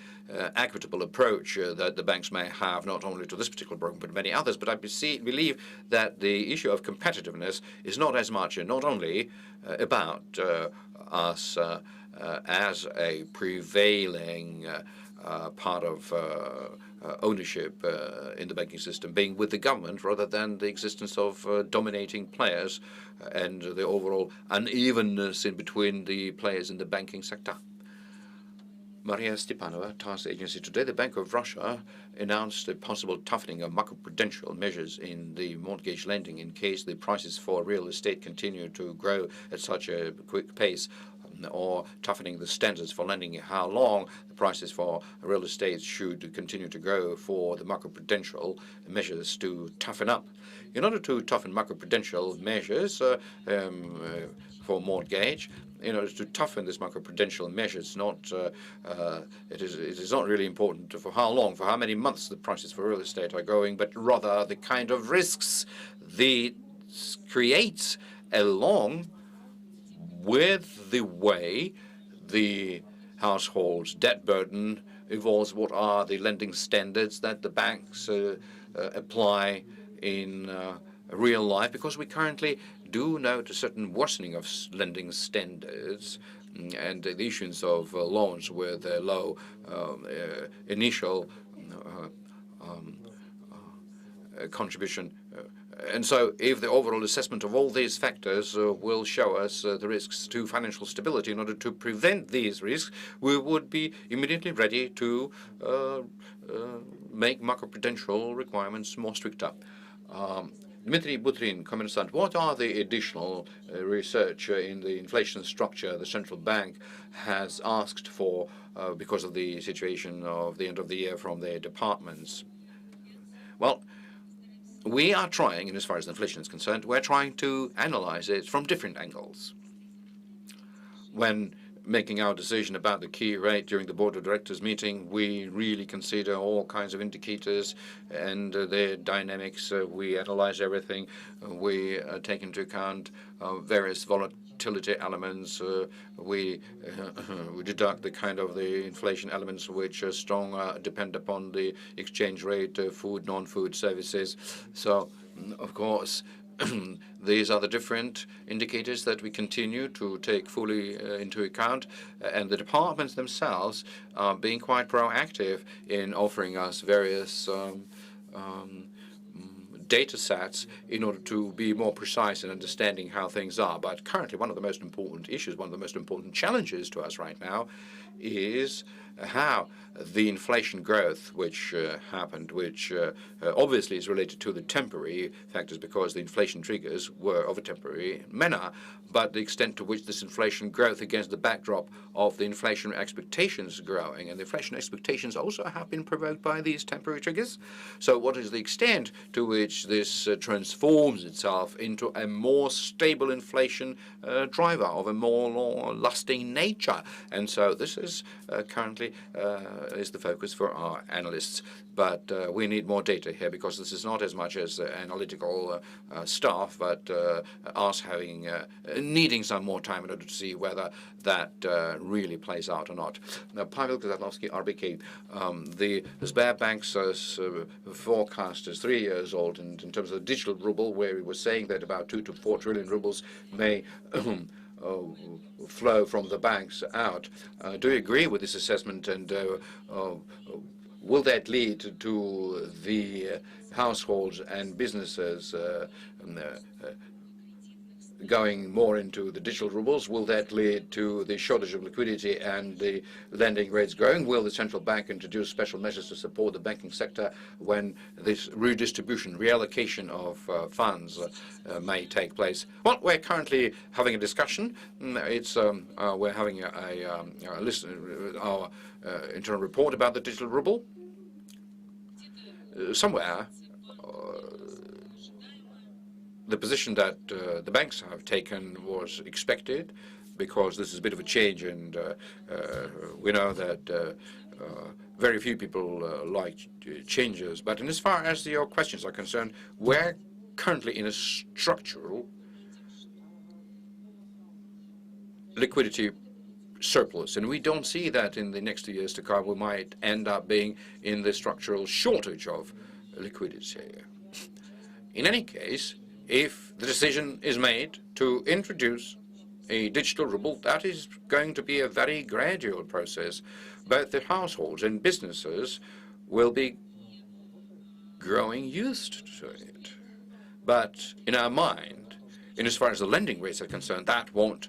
equitable approach that the banks may have, not only to this particular program, but many others. But I believe that the issue of competitiveness is not as much, not only about us as a prevailing part of ownership in the banking system being with the government rather than the existence of dominating players and the overall unevenness in between the players in the banking sector. Maria Stepanova, TASS agency. Today, the Bank of Russia announced a possible toughening of macro-prudential measures in the mortgage lending in case the prices for real estate continue to grow at such a quick pace, or toughening the standards for lending. How long the prices for real estate should continue to grow for the macro-prudential measures to toughen up. In order to toughen macro-prudential measures for mortgage, in order to toughen this macro-prudential measures. It is not really important for how long, for how many months the prices for real estate are going, but rather the kind of risks they create along with the way the household's debt burden evolves. What are the lending standards that the banks apply in real life? Because we currently do note a certain worsening of lending standards and the issuance of loans with a low initial contribution. And so if the overall assessment of all these factors will show us the risks to financial stability, in order to prevent these risks, we would be immediately ready to make macro-prudential requirements more stricter. Dmitry Butrin, Kommersant, what are the additional research in the inflation structure the central bank has asked for because of the situation of the end of the year from their departments? Well, we are trying, and as far as inflation is concerned, we're trying to analyze it from different angles. When making our decision about the key rate during the board of directors meeting, we really consider all kinds of indicators and their dynamics. We analyze everything. We take into account various volatility elements. We deduct the kind of the inflation elements which are strong, depend upon the exchange rate, food, non-food services. So, of course, these are the different indicators that we continue to take fully into account, and the departments themselves are being quite proactive in offering us various data sets in order to be more precise in understanding how things are. But currently, one of the most important issues, one of the most important challenges to us right now is how the inflation growth which happened, which obviously is related to the temporary factors because the inflation triggers were of a temporary manner, but the extent to which this inflation growth against the backdrop of the inflation expectations growing, and the inflation expectations also have been provoked by these temporary triggers. So what is the extent to which this transforms itself into a more stable inflation driver of a more lasting nature? And so this is currently is the focus for our analysts. But we need more data here because this is not as much as analytical staff, but us having needing some more time in order to see whether that really plays out or not. Now, Pavel Kazatlovsky, RBK, the Sberbank's forecast is 3 years old, and in terms of the digital ruble, where he was saying that about 2 to 4 trillion rubles may flow from the banks out. Do you agree with this assessment, and will that lead to the households and businesses going more into the digital rubles? Will that lead to the shortage of liquidity and the lending rates growing? Will the central bank introduce special measures to support the banking sector when this redistribution, reallocation of funds may take place? Well, we're currently having a discussion. We're having a listen, our internal report about the digital ruble. Somewhere, the position that the banks have taken was expected, because this is a bit of a change, and we know that very few people like changes. But as far as your questions are concerned, we're currently in a structural liquidity surplus, and we don't see that in the next 2 years to come we might end up being in the structural shortage of liquidity. In any case, if the decision is made to introduce a digital ruble, that is going to be a very gradual process. Both the households and businesses will be growing used to it. But in our mind, in as far as the lending rates are concerned, that won't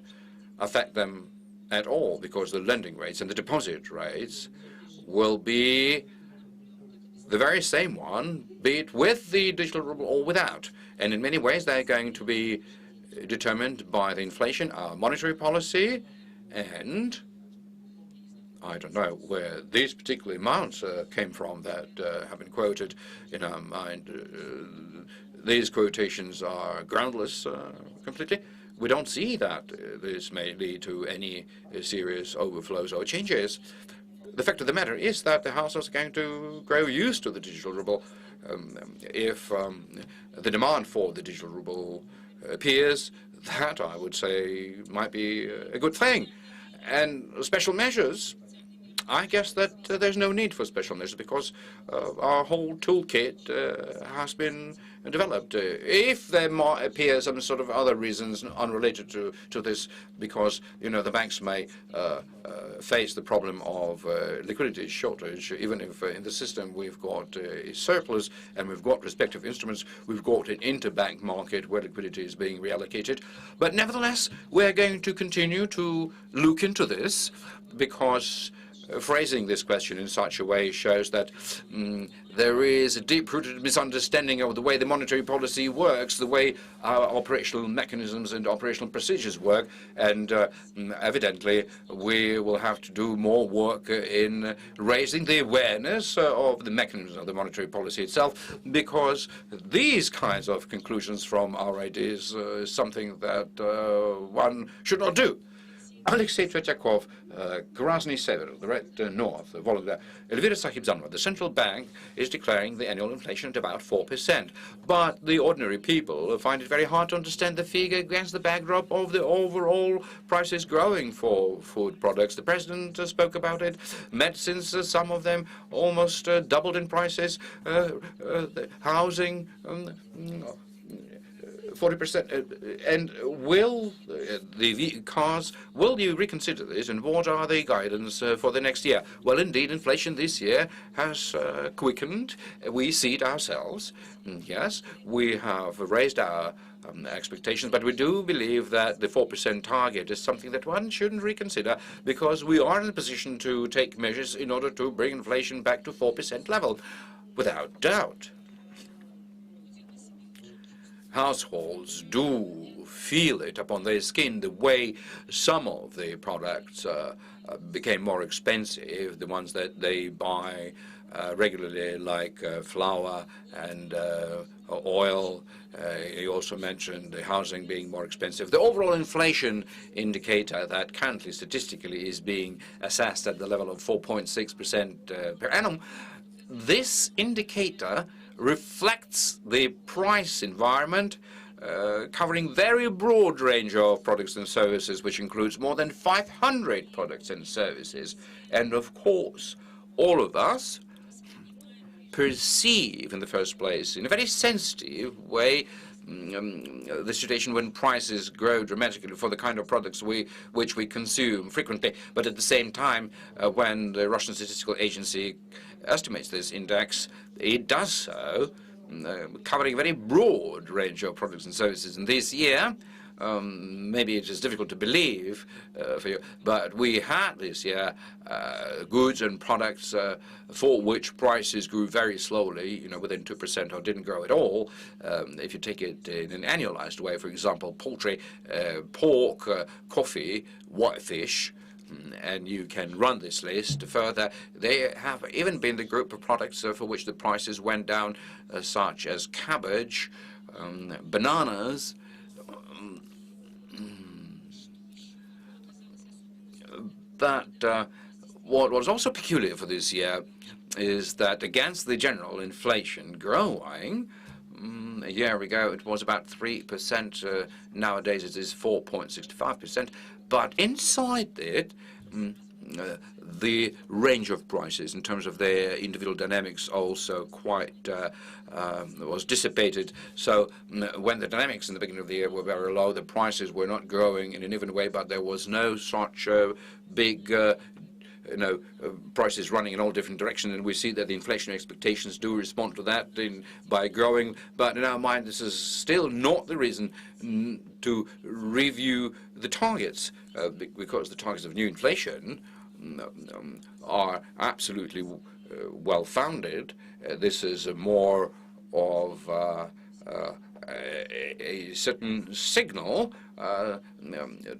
affect them at all, because the lending rates and the deposit rates will be the very same one, be it with the digital ruble or without. And in many ways, they're going to be determined by the inflation, our monetary policy, and I don't know where these particular amounts came from that have been quoted in our mind. These quotations are groundless completely. we don't see that this may lead to any serious overflows or changes. The fact of the matter is that the households are going to grow used to the digital ruble. If the demand for the digital ruble appears, that I would say might be a good thing. And special measures, I guess that there's no need for special measures because our whole toolkit has been developed. If there might appear some sort of other reasons unrelated to this, because the banks may face the problem of liquidity shortage, even if in the system we've got a surplus and we've got respective instruments, we've got an interbank market where liquidity is being reallocated. But nevertheless, we're going to continue to look into this because phrasing this question in such a way shows that there is a deep-rooted misunderstanding of the way the monetary policy works, the way our operational mechanisms and operational procedures work, and evidently we will have to do more work in raising the awareness of the mechanisms of the monetary policy itself, because these kinds of conclusions from our ideas is something that one should not do. Alexei Tretyakov, Krasny Sever, the Red North, Volga, Elvira Nabiullina, the central bank is declaring the annual inflation at about 4%. But the ordinary people find it very hard to understand the figure against the backdrop of the overall prices growing for food products. The president spoke about it. Medicines, some of them almost doubled in prices. Housing, 40%. And will the cars, will you reconsider this, and what are the guidance for the next year? Well, indeed, inflation this year has quickened. We see it ourselves. Yes, we have raised our expectations, but we do believe that the 4% target is something that one shouldn't reconsider, because we are in a position to take measures in order to bring inflation back to 4% level, without doubt. Households do feel it upon their skin, the way some of the products became more expensive, the ones that they buy regularly, like flour and oil. He also mentioned the housing being more expensive. The overall inflation indicator that currently statistically is being assessed at the level of 4.6% per annum, this indicator reflects the price environment covering very broad range of products and services, which includes more than 500 products and services. And of course, all of us perceive in the first place, in a very sensitive way, the situation when prices grow dramatically for the kind of products which we consume frequently. But at the same time, when the Russian Statistical Agency estimates this index, it does so covering a very broad range of products and services. And this year, maybe it is difficult to believe for you, but we had this year goods and products for which prices grew very slowly, within 2% or didn't grow at all. If you take it in an annualized way, for example, poultry, pork, coffee, whitefish, and you can run this list further. They have even been the group of products for which the prices went down, such as cabbage, bananas, but what was also peculiar for this year is that against the general inflation growing, a year ago it was about 3%, nowadays it is 4.65%, but inside it, the range of prices in terms of their individual dynamics also quite was dissipated. So when the dynamics in the beginning of the year were very low, the prices were not growing in an even way, but there was no such big prices running in all different directions, and we see that the inflation expectations do respond to that by growing. But in our mind, this is still not the reason to review the targets, because the targets of new inflation are absolutely well-founded. This is more of a certain signal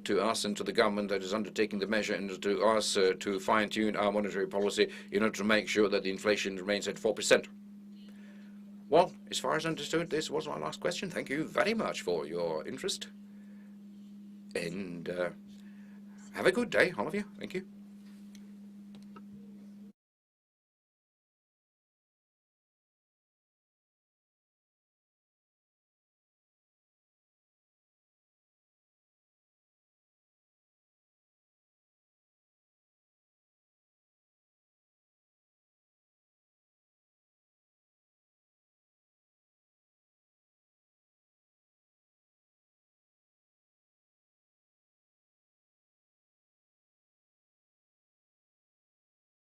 to us and to the government that is undertaking the measure, and to us to fine-tune our monetary policy in order to make sure that the inflation remains at 4%. Well, as far as I understood, this was my last question. Thank you very much for your interest. And have a good day, all of you. Thank you.